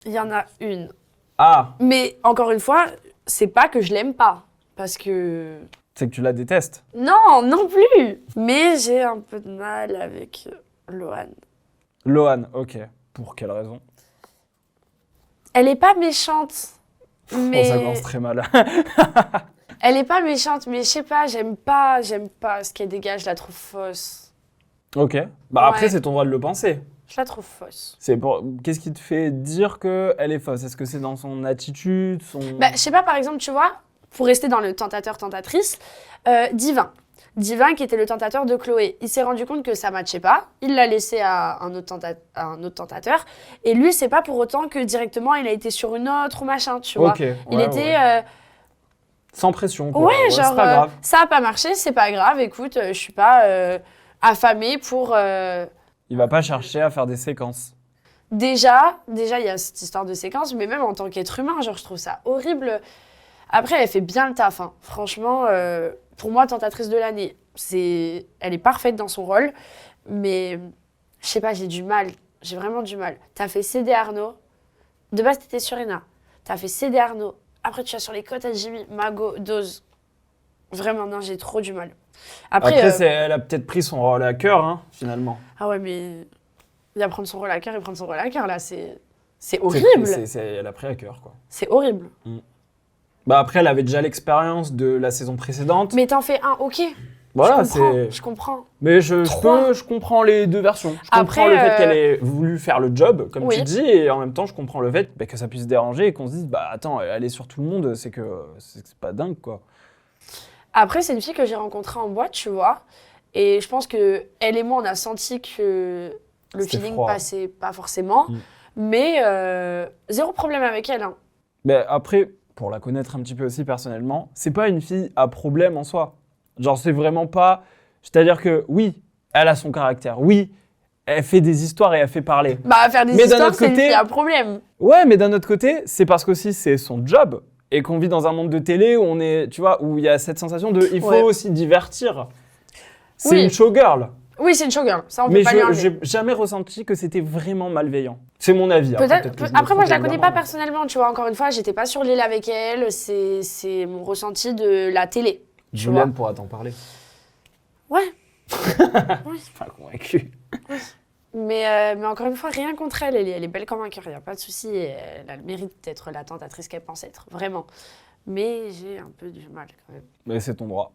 Il y en a une. Ah, Mais encore une fois, c'est pas que je l'aime pas. Parce que... c'est que tu la détestes. Non, non plus. Mais j'ai un peu de mal avec Lohan. Lohan, ok. Pour quelle raison? Elle est pas méchante. Oh, ça Mais... commence très mal. Elle est pas méchante, mais je sais pas, j'aime pas ce qu'elle dégage, je la trouve fausse. Ok. Bah après, Ouais. c'est ton droit de le penser. Je la trouve fausse. Qu'est-ce qui te fait dire qu'elle est fausse? Est-ce que c'est dans son attitude, son... Bah, je sais pas, par exemple, tu vois, pour rester dans le tentateur-tentatrice, Divin. Divin, qui était le tentateur de Chloé, il s'est rendu compte que ça matchait pas, il l'a laissé à un autre tentateur, et lui, c'est pas pour autant que directement il a été sur une autre ou machin, tu vois. Ok, Il ouais, était... ouais. Sans pression, quoi. Ouais, c'est genre, pas grave. ça a pas marché, c'est pas grave, écoute, je suis pas affamée pour... Il va pas chercher à faire des séquences. Déjà, il y a cette histoire de séquence, mais même en tant qu'être humain, genre, je trouve ça horrible. Après, elle fait bien le taf, hein. Franchement, pour moi, tentatrice de l'année, elle est parfaite dans son rôle, mais je sais pas, j'ai du mal, j'ai vraiment du mal. T'as fait céder Arnaud, de base, t'étais sur Ena, t'as fait céder Arnaud, après tu vas sur les côtes à Jimmy, Mago, Dose. Vraiment, non, j'ai trop du mal. Après, Elle a peut-être pris son rôle à cœur, hein, finalement. ah ouais, mais il va prendre son rôle à cœur et prendre son rôle à cœur, là, c'est horrible. Elle a pris à cœur, quoi. C'est horrible. Bah après, elle avait déjà l'expérience de la saison précédente. Mais t'en fais un, ok. Voilà, Je comprends. Mais Trois. je comprends les deux versions. Je Après, comprends le fait qu'elle ait voulu faire le job, comme oui. tu dis, et en même temps, je comprends le fait que ça puisse déranger et qu'on se dise, bah attends, elle est sur tout le monde, c'est pas dingue, quoi. Après, c'est une fille que j'ai rencontrée en boîte, tu vois. Et je pense que elle et moi, on a senti que le C'était feeling froid. passait pas forcément. Mais zéro problème avec elle, hein. Mais après, pour la connaître un petit peu aussi personnellement, c'est pas une fille à problème en soi. Genre, c'est vraiment pas. C'est-à-dire que oui, elle a son caractère. Oui, elle fait des histoires et elle fait parler. Bah, faire des Mais d'un histoires, autre c'est une côté- fille à problème. Ouais, mais d'un autre côté, c'est parce qu'aussi c'est son job et qu'on vit dans un monde de télé où on est, tu vois, où il y a cette sensation de il faut Ouais. aussi divertir. C'est Oui. une showgirl. Oui, c'est une showgirl. Ça, on peut Mais pas lui enlever. j'ai jamais ressenti que c'était vraiment malveillant. C'est mon avis. Après, moi, je la connais pas personnellement. personnellement, tu vois. Encore une fois, j'étais pas sur l'île avec elle. C'est mon ressenti de la télé. Tu vois. Juliane pourra t'en parler. Ouais. Pas convaincu. Mais encore une fois, rien contre elle. Elle est belle comme un cœur, il n'y a pas de souci. Elle a le mérite d'être la tentatrice qu'elle pense être, vraiment. Mais j'ai un peu du mal quand même. Mais c'est ton droit.